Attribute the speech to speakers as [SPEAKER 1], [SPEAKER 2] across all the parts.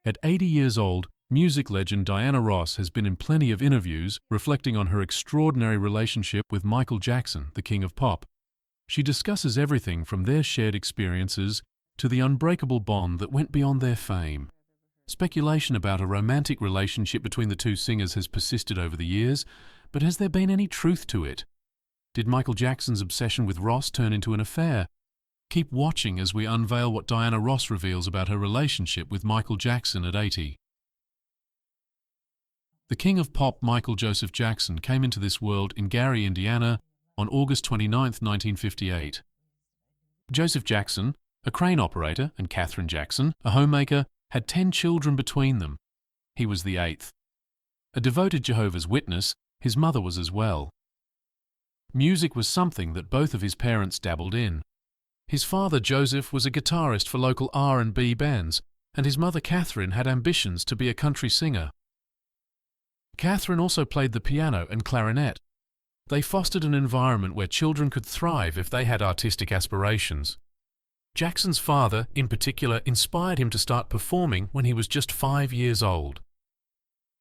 [SPEAKER 1] At 80 years old, music legend Diana Ross has been in plenty of interviews reflecting on her extraordinary relationship with Michael Jackson, the king of pop. She discusses everything from their shared experiences to the unbreakable bond that went beyond their fame. Speculation about a romantic relationship between the two singers has persisted over the years, but has there been any truth to it? Did Michael Jackson's obsession with Ross turn into an affair? Keep watching as we unveil what Diana Ross reveals about her relationship with Michael Jackson at 80. The king of pop, Michael Joseph Jackson, came into this world in Gary, Indiana, on August 29, 1958. Joseph Jackson, a crane operator, and Katherine Jackson, a homemaker, had 10 children between them. He was the 8th. A devoted Jehovah's Witness, his mother was as well. Music was something that both of his parents dabbled in. His father, Joseph, was a guitarist for local R&B bands, and his mother, Katherine, had ambitions to be a country singer. Katherine also played the piano and clarinet. They fostered an environment where children could thrive if they had artistic aspirations. Jackson's father, in particular, inspired him to start performing when he was just 5 years old.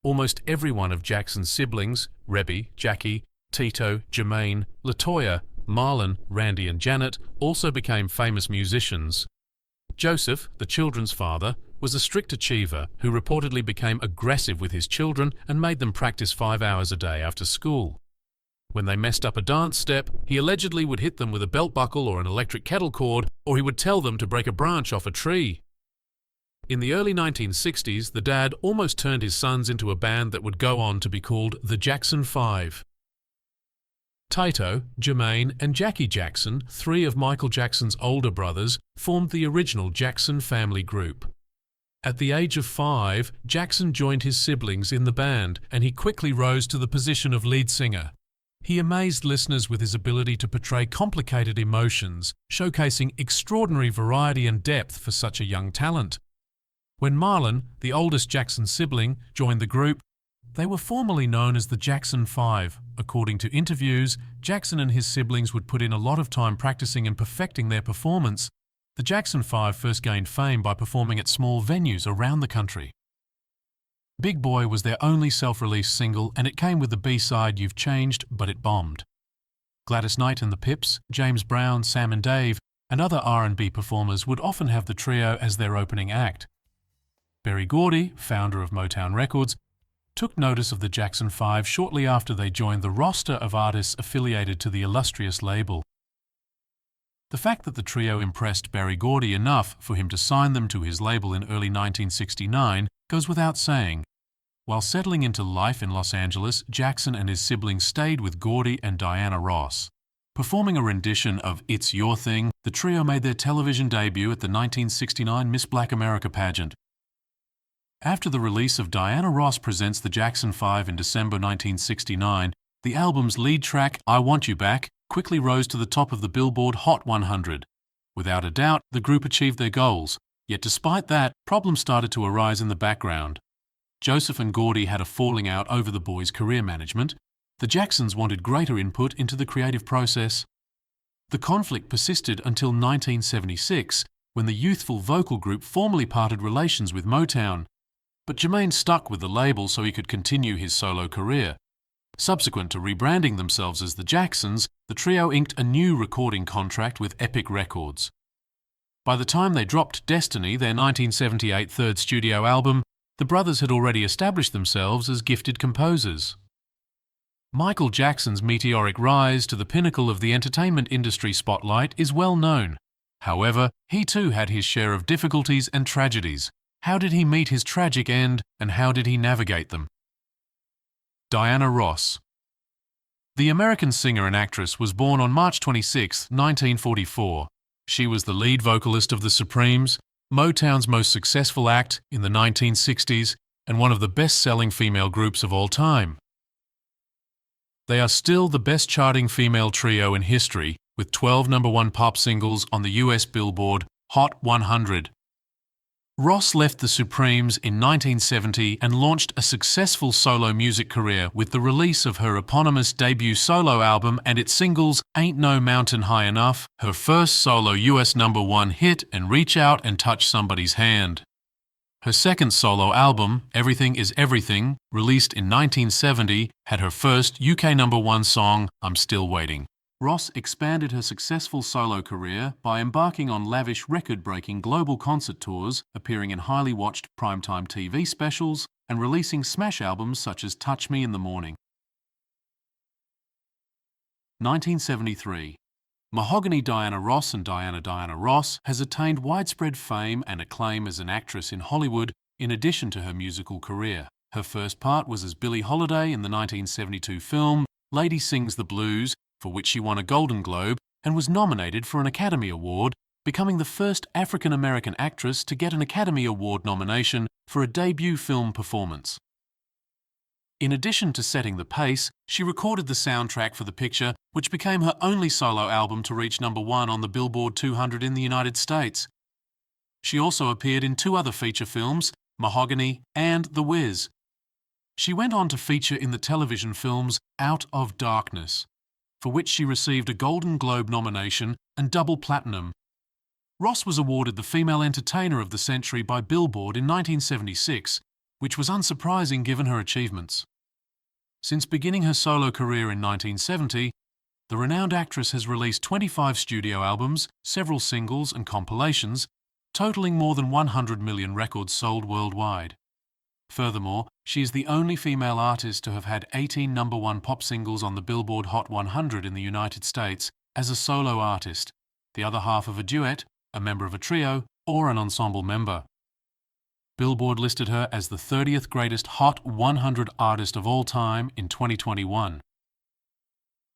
[SPEAKER 1] Almost every one of Jackson's siblings, Rebby, Jackie, Tito, Jermaine, LaToya, Marlon, Randy and Janet, also became famous musicians. Joseph, the children's father, was a strict achiever who reportedly became aggressive with his children and made them practice 5 hours a day after school. When they messed up a dance step, he allegedly would hit them with a belt buckle or an electric kettle cord, or he would tell them to break a branch off a tree. In the early 1960s, the dad almost turned his sons into a band that would go on to be called the Jackson 5. Tito, Jermaine, and Jackie Jackson, 3 of Michael Jackson's older brothers, formed the original Jackson family group. At the age of 5, Jackson joined his siblings in the band, and he quickly rose to the position of lead singer. He amazed listeners with his ability to portray complicated emotions, showcasing extraordinary variety and depth for such a young talent. When Marlon, the oldest Jackson sibling, joined the group, they were formally known as the Jackson 5. According to interviews, Jackson and his siblings would put in a lot of time practicing and perfecting their performance. The Jackson 5 first gained fame by performing at small venues around the country. Big Boy was their only self-released single, and it came with the B-side You've Changed, but it bombed. Gladys Knight and the Pips, James Brown, Sam and Dave, and other R&B performers would often have the trio as their opening act. Berry Gordy, founder of Motown Records, took notice of the Jackson 5 shortly after they joined the roster of artists affiliated to the illustrious label. The fact that the trio impressed Berry Gordy enough for him to sign them to his label in early 1969 goes without saying. While settling into life in Los Angeles, Jackson and his siblings stayed with Gordy and Diana Ross. Performing a rendition of It's Your Thing, the trio made their television debut at the 1969 Miss Black America pageant. After the release of Diana Ross Presents the Jackson 5 in December 1969, the album's lead track, I Want You Back, quickly rose to the top of the Billboard Hot 100. Without a doubt, the group achieved their goals, yet despite that, problems started to arise in the background. Joseph and Gordy had a falling out over the boys' career management. The Jacksons wanted greater input into the creative process. The conflict persisted until 1976, when the youthful vocal group formally parted relations with Motown. But Jermaine stuck with the label so he could continue his solo career. Subsequent to rebranding themselves as the Jacksons, the trio inked a new recording contract with Epic Records. By the time they dropped Destiny, their 1978 third studio album, the brothers had already established themselves as gifted composers. Michael Jackson's meteoric rise to the pinnacle of the entertainment industry spotlight is well known. However, he too had his share of difficulties and tragedies. How did he meet his tragic end, and how did he navigate them? Diana Ross. The American singer and actress was born on March 26, 1944. She was the lead vocalist of the Supremes, Motown's most successful act in the 1960s, and one of the best-selling female groups of all time. They are still the best-charting female trio in history, with 12 #1 pop singles on the US Billboard Hot 100. Ross left the Supremes in 1970 and launched a successful solo music career with the release of her eponymous debut solo album and its singles Ain't No Mountain High Enough, her first solo US #1 hit, and Reach Out and Touch Somebody's Hand. Her second solo album, Everything Is Everything, released in 1970, had her first UK #1 song, I'm Still Waiting. Ross expanded her successful solo career by embarking on lavish record-breaking global concert tours, appearing in highly watched primetime TV specials, and releasing smash albums such as Touch Me in the Morning. 1973. Mahogany Diana Ross and Diana Ross has attained widespread fame and acclaim as an actress in Hollywood in addition to her musical career. Her first part was as Billie Holiday in the 1972 film Lady Sings the Blues, for which she won a Golden Globe and was nominated for an Academy Award, becoming the first African-American actress to get an Academy Award nomination for a debut film performance. In addition to setting the pace, she recorded the soundtrack for the picture, which became her only solo album to reach #1 on the Billboard 200 in the United States. She also appeared in 2 other feature films, Mahogany and The Wiz. She went on to feature in the television films Out of Darkness, for which she received a Golden Globe nomination and double platinum. Ross was awarded the Female Entertainer of the Century by Billboard in 1976, which was unsurprising given her achievements. Since beginning her solo career in 1970, the renowned actress has released 25 studio albums, several singles and compilations, totaling more than 100 million records sold worldwide. Furthermore, she is the only female artist to have had 18 #1 pop singles on the Billboard Hot 100 in the United States as a solo artist, the other half of a duet, a member of a trio, or an ensemble member. Billboard listed her as the 30th greatest Hot 100 artist of all time in 2021.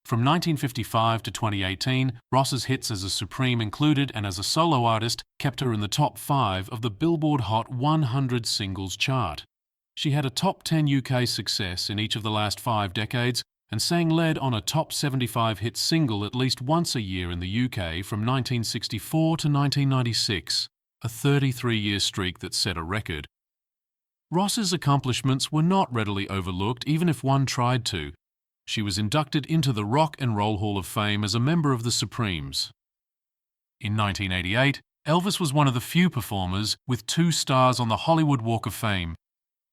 [SPEAKER 1] From 1955 to 2018, Ross's hits as a Supreme included and as a solo artist kept her in the top 5 of the Billboard Hot 100 singles chart. She had a top 10 UK success in each of the last 5 decades and sang lead on a top 75 hit single at least once a year in the UK from 1964 to 1996. A 33-year streak that set a record. Ross's accomplishments were not readily overlooked even if one tried to. She was inducted into the Rock and Roll Hall of Fame as a member of the Supremes. In 1988, Elvis was one of the few performers with 2 stars on the Hollywood Walk of Fame.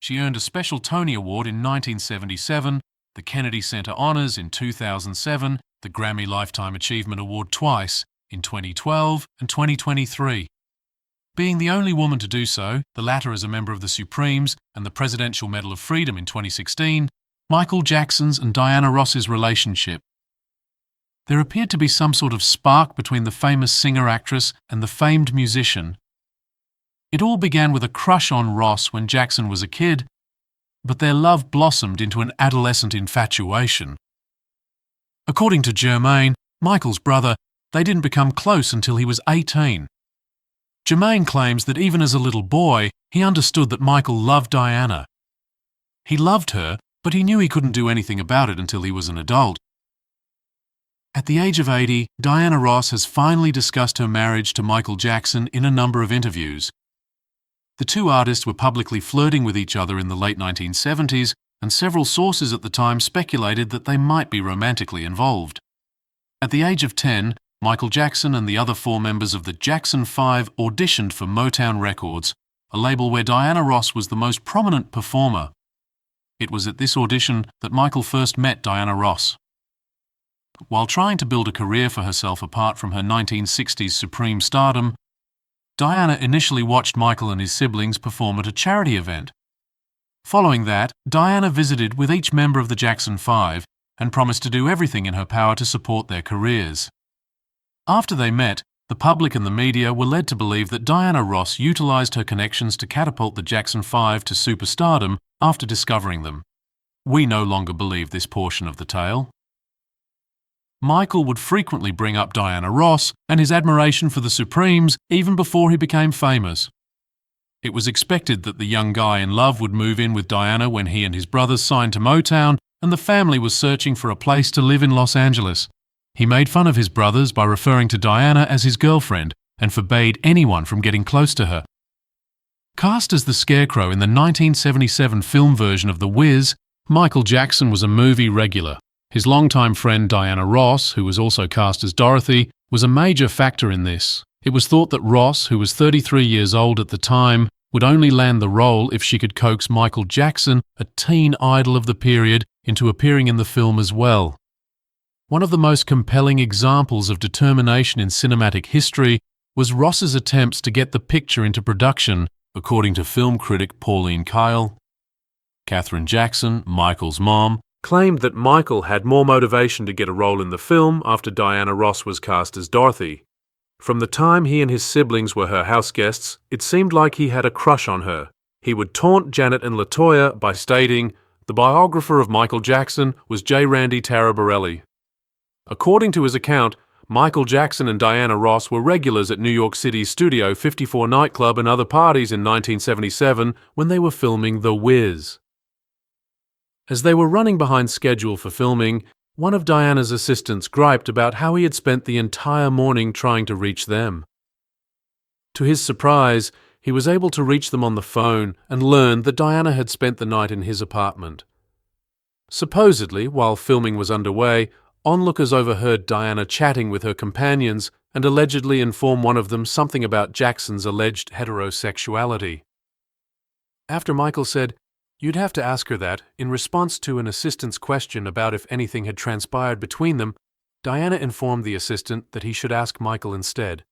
[SPEAKER 1] She earned a special Tony Award in 1977, the Kennedy Center Honors in 2007, the Grammy Lifetime Achievement Award twice, in 2012 and 2023. Being the only woman to do so, the latter as a member of the Supremes and the Presidential Medal of Freedom in 2016, Michael Jackson's and Diana Ross's relationship. There appeared to be some sort of spark between the famous singer-actress and the famed musician. It all began with a crush on Ross when Jackson was a kid, but their love blossomed into an adolescent infatuation. According to Jermaine, Michael's brother, they didn't become close until he was 18. Jermaine claims that even as a little boy, he understood that Michael loved Diana. He loved her, but he knew he couldn't do anything about it until he was an adult. At the age of 80, Diana Ross has finally discussed her marriage to Michael Jackson in a number of interviews. The 2 artists were publicly flirting with each other in the late 1970s, and several sources at the time speculated that they might be romantically involved. At the age of 10, Michael Jackson and the other 4 members of the Jackson 5 auditioned for Motown Records, a label where Diana Ross was the most prominent performer. It was at this audition that Michael first met Diana Ross. While trying to build a career for herself apart from her 1960s Supreme stardom, Diana initially watched Michael and his siblings perform at a charity event. Following that, Diana visited with each member of the Jackson 5 and promised to do everything in her power to support their careers. After they met, the public and the media were led to believe that Diana Ross utilized her connections to catapult the Jackson 5 to superstardom after discovering them. We no longer believe this portion of the tale. Michael would frequently bring up Diana Ross and his admiration for the Supremes even before he became famous. It was expected that the young guy in love would move in with Diana when he and his brothers signed to Motown and the family was searching for a place to live in Los Angeles. He made fun of his brothers by referring to Diana as his girlfriend and forbade anyone from getting close to her. Cast as the Scarecrow in the 1977 film version of The Wiz, Michael Jackson was a movie regular. His longtime friend Diana Ross, who was also cast as Dorothy, was a major factor in this. It was thought that Ross, who was 33 years old at the time, would only land the role if she could coax Michael Jackson, a teen idol of the period, into appearing in the film as well. One of the most compelling examples of determination in cinematic history was Ross's attempts to get the picture into production, according to film critic Pauline Kael. Katherine Jackson, Michael's mom, claimed that Michael had more motivation to get a role in the film after Diana Ross was cast as Dorothy. From the time he and his siblings were her houseguests, it seemed like he had a crush on her. He would taunt Janet and LaToya by stating, "The biographer of Michael Jackson was J. Randy Taraborelli." According to his account, Michael Jackson and Diana Ross were regulars at New York City's Studio 54 nightclub and other parties in 1977 when they were filming The Wiz. As they were running behind schedule for filming, one of Diana's assistants griped about how he had spent the entire morning trying to reach them. To his surprise, he was able to reach them on the phone and learned that Diana had spent the night in his apartment. Supposedly, while filming was underway, onlookers overheard Diana chatting with her companions and allegedly informed one of them something about Jackson's alleged heterosexuality. After Michael said, "You'd have to ask her that," in response to an assistant's question about if anything had transpired between them, Diana informed the assistant that he should ask Michael instead.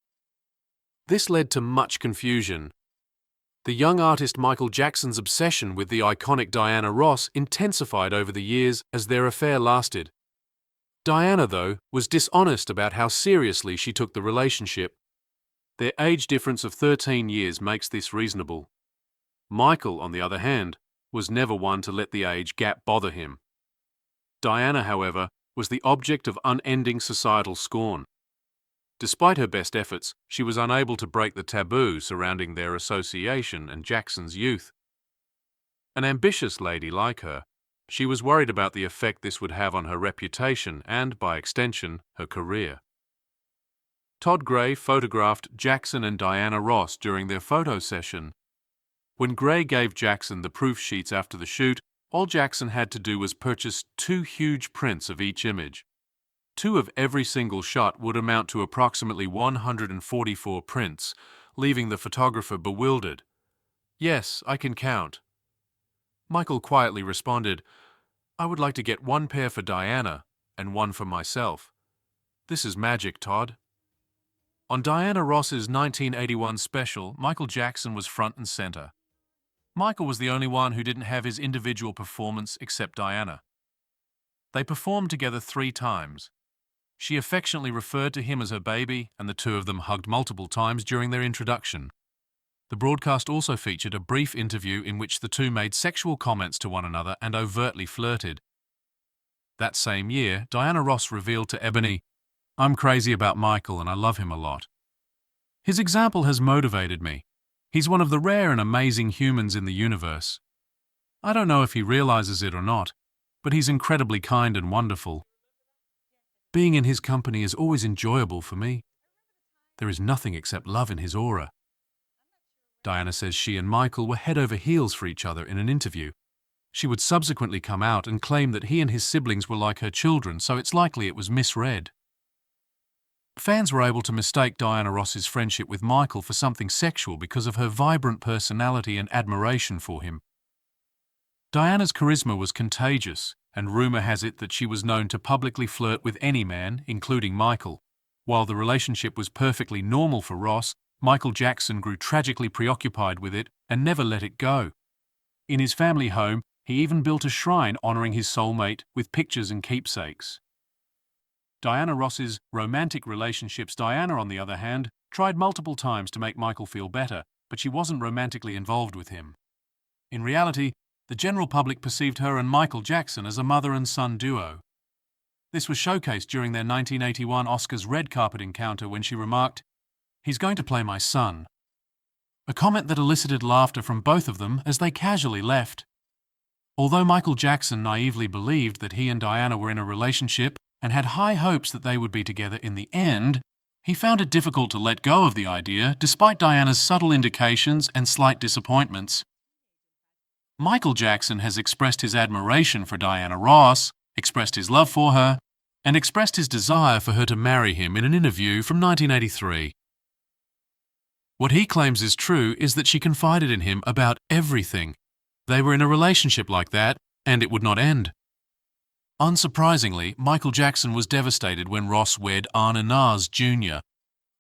[SPEAKER 1] This led to much confusion. The young artist Michael Jackson's obsession with the iconic Diana Ross intensified over the years as their affair lasted. Diana, though, was dishonest about how seriously she took the relationship. Their age difference of 13 years makes this reasonable. Michael, on the other hand, was never one to let the age gap bother him. Diana, however, was the object of unending societal scorn. Despite her best efforts, she was unable to break the taboo surrounding their association and Jackson's youth. An ambitious lady like her, she was worried about the effect this would have on her reputation and, by extension, her career. Todd Gray photographed Jackson and Diana Ross during their photo session. When Gray gave Jackson the proof sheets after the shoot, all Jackson had to do was purchase 2 huge prints of each image. 2 of every single shot would amount to approximately 144 prints, leaving the photographer bewildered. "Yes, I can count." Michael quietly responded, "I would like to get 1 pair for Diana and 1 for myself. This is magic, Todd." On Diana Ross's 1981 special, Michael Jackson was front and center. Michael was the only one who didn't have his individual performance except Diana. They performed together 3 times. She affectionately referred to him as her baby, and the two of them hugged multiple times during their introduction. The broadcast also featured a brief interview in which the two made sexual comments to one another and overtly flirted. That same year, Diana Ross revealed to Ebony, "I'm crazy about Michael and I love him a lot. His example has motivated me. He's one of the rare and amazing humans in the universe. I don't know if he realizes it or not, but he's incredibly kind and wonderful. Being in his company is always enjoyable for me. There is nothing except love in his aura." Diana says she and Michael were head over heels for each other in an interview. She would subsequently come out and claim that he and his siblings were like her children, so it's likely it was misread. Fans were able to mistake Diana Ross's friendship with Michael for something sexual because of her vibrant personality and admiration for him. Diana's charisma was contagious, and rumor has it that she was known to publicly flirt with any man, including Michael. While the relationship was perfectly normal for Ross, Michael Jackson grew tragically preoccupied with it and never let it go. In his family home, he even built a shrine honoring his soulmate with pictures and keepsakes. Diana Ross's romantic relationships. Diana, on the other hand, tried multiple times to make Michael feel better, but she wasn't romantically involved with him. In reality, the general public perceived her and Michael Jackson as a mother and son duo. This was showcased during their 1981 Oscars red carpet encounter when she remarked, "He's going to play my son," a comment that elicited laughter from both of them as they casually left. Although Michael Jackson naively believed that he and Diana were in a relationship and had high hopes that they would be together in the end, he found it difficult to let go of the idea despite Diana's subtle indications and slight disappointments. Michael Jackson has expressed his admiration for Diana Ross, expressed his love for her, and expressed his desire for her to marry him in an interview from 1983. What he claims is true is that she confided in him about everything. They were in a relationship like that, and it would not end. Unsurprisingly, Michael Jackson was devastated when Ross wed Arne Naas Jr.,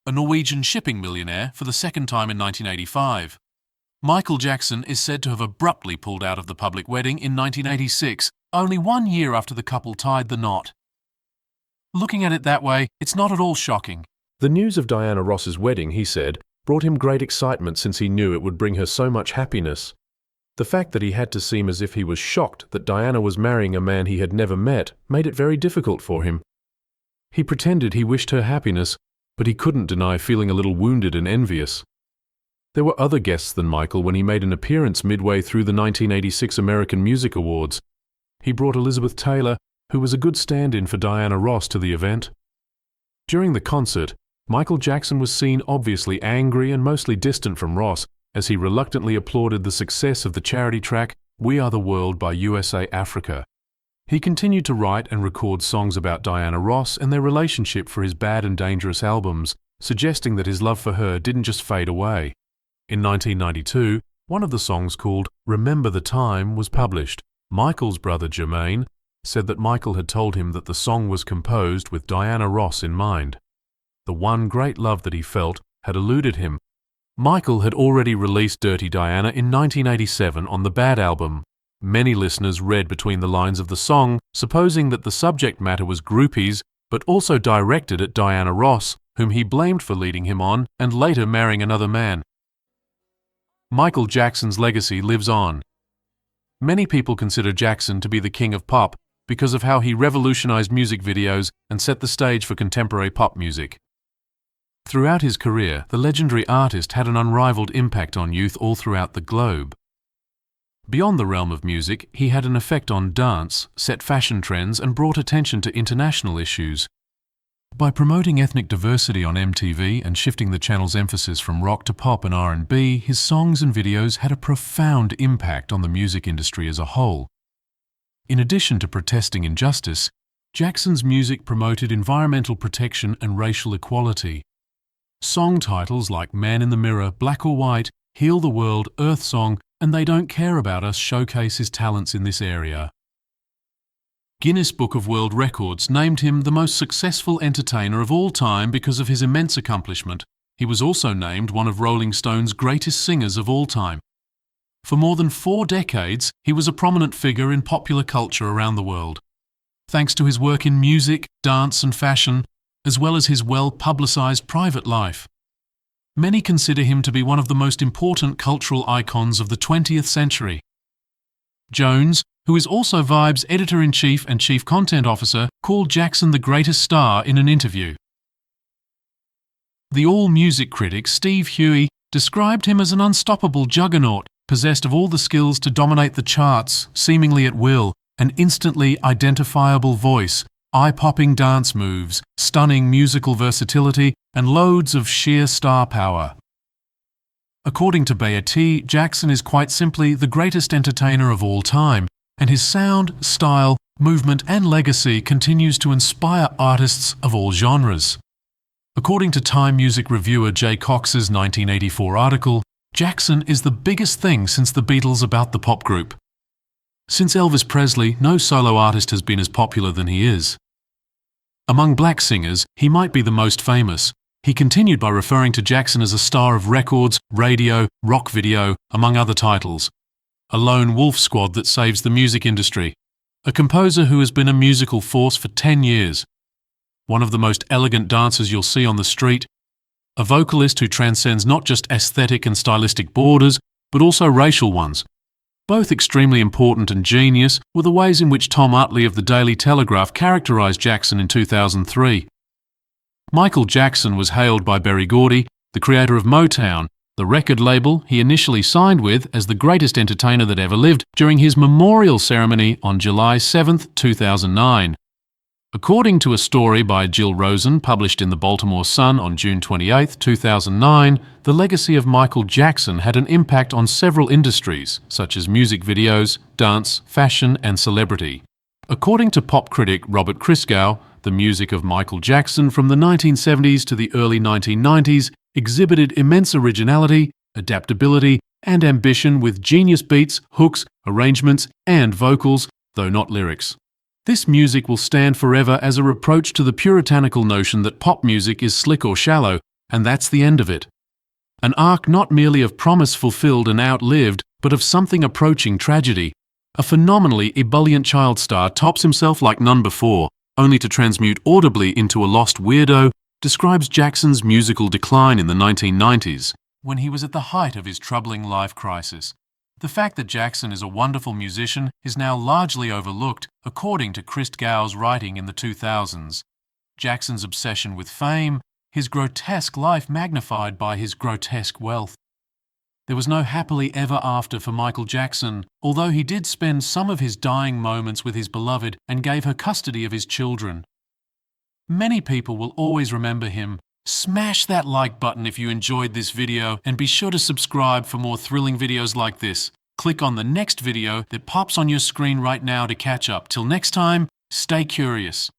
[SPEAKER 1] a Norwegian shipping millionaire, for the second time in 1985. Michael Jackson is said to have abruptly pulled out of the public wedding in 1986, only 1 year after the couple tied the knot. Looking at it that way, it's not at all shocking.
[SPEAKER 2] The news of Diana Ross's wedding, he said, brought him great excitement since he knew it would bring her so much happiness. The fact that he had to seem as if he was shocked that Diana was marrying a man he had never met made it very difficult for him. He pretended he wished her happiness, but he couldn't deny feeling a little wounded and envious. There were other guests than Michael when he made an appearance midway through the 1986 American Music Awards. He brought Elizabeth Taylor, who was a good stand-in for Diana Ross, to the event. During the concert, Michael Jackson was seen obviously angry and mostly distant from Ross as he reluctantly applauded the success of the charity track We Are the World by USA Africa. He continued to write and record songs about Diana Ross and their relationship for his Bad and Dangerous albums, suggesting that his love for her didn't just fade away. In 1992, one of the songs called Remember the Time was published. Michael's brother Jermaine said that Michael had told him that the song was composed with Diana Ross in mind. The one great love that he felt had eluded him. Michael had already released Dirty Diana in 1987 on the Bad album. Many listeners read between the lines of the song, supposing that the subject matter was groupies, but also directed at Diana Ross, whom he blamed for leading him on and later marrying another man. Michael Jackson's legacy lives on. Many people consider Jackson to be the king of pop because of how he revolutionized music videos and set the stage for contemporary pop music. Throughout his career, the legendary artist had an unrivaled impact on youth all throughout the globe. Beyond the realm of music, he had an effect on dance, set fashion trends, and brought attention to international issues. By promoting ethnic diversity on MTV and shifting the channel's emphasis from rock to pop and R&B, his songs and videos had a profound impact on the music industry as a whole. In addition to protesting injustice, Jackson's music promoted environmental protection and racial equality. Song titles like Man in the Mirror, Black or White, Heal the World, Earth Song, and They Don't Care About Us showcase his talents in this area. Guinness Book of World Records named him the most successful entertainer of all time because of his immense accomplishment. He was also named one of Rolling Stone's greatest singers of all time. For more than 4 decades, he was a prominent figure in popular culture around the world. Thanks to his work in music, dance and fashion, as well as his well-publicized private life. Many consider him to be one of the most important cultural icons of the 20th century. Jones, who is also Vibe's editor-in-chief and chief content officer, called Jackson the greatest star in an interview. The all-music critic Steve Huey described him as an unstoppable juggernaut, possessed of all the skills to dominate the charts, seemingly at will, an instantly identifiable voice, eye-popping dance moves, stunning musical versatility, and loads of sheer star power. According to Beatty, Jackson is quite simply the greatest entertainer of all time, and his sound, style, movement, and legacy continues to inspire artists of all genres. According to Time music reviewer Jay Cox's 1984 article, Jackson is the biggest thing since the Beatles about the pop group. Since Elvis Presley, no solo artist has been as popular than he is. Among black singers, he might be the most famous. He continued by referring to Jackson as a star of records, radio, rock video, among other titles. A lone wolf squad that saves the music industry. A composer who has been a musical force for 10 years. One of the most elegant dancers you'll see on the street. A vocalist who transcends not just aesthetic and stylistic borders, but also racial ones. Both extremely important and genius were the ways in which Tom Utley of the Daily Telegraph characterized Jackson in 2003. Michael Jackson was hailed by Berry Gordy, the creator of Motown, the record label he initially signed with, as the greatest entertainer that ever lived, during his memorial ceremony on July 7, 2009. According to a story by Jill Rosen published in the Baltimore Sun on June 28, 2009, the legacy of Michael Jackson had an impact on several industries, such as music videos, dance, fashion, and celebrity. According to pop critic Robert Christgau, the music of Michael Jackson from the 1970s to the early 1990s
[SPEAKER 1] exhibited immense originality, adaptability, and ambition with genius beats, hooks, arrangements, and vocals, though not lyrics. This music will stand forever as a reproach to the puritanical notion that pop music is slick or shallow, and that's the end of it. An arc not merely of promise fulfilled and outlived, but of something approaching tragedy. A phenomenally ebullient child star tops himself like none before, only to transmute audibly into a lost weirdo, describes Jackson's musical decline in the 1990s, when he was at the height of his troubling life crisis. The fact that Jackson is a wonderful musician is now largely overlooked, according to Chris Gow's writing in the 2000s. Jackson's obsession with fame, his grotesque life magnified by his grotesque wealth. There was no happily ever after for Michael Jackson, although he did spend some of his dying moments with his beloved and gave her custody of his children. Many people will always remember him. Smash that like button if you enjoyed this video, and be sure to subscribe for more thrilling videos like this. Click on the next video that pops on your screen right now to catch up. Till next time, stay curious.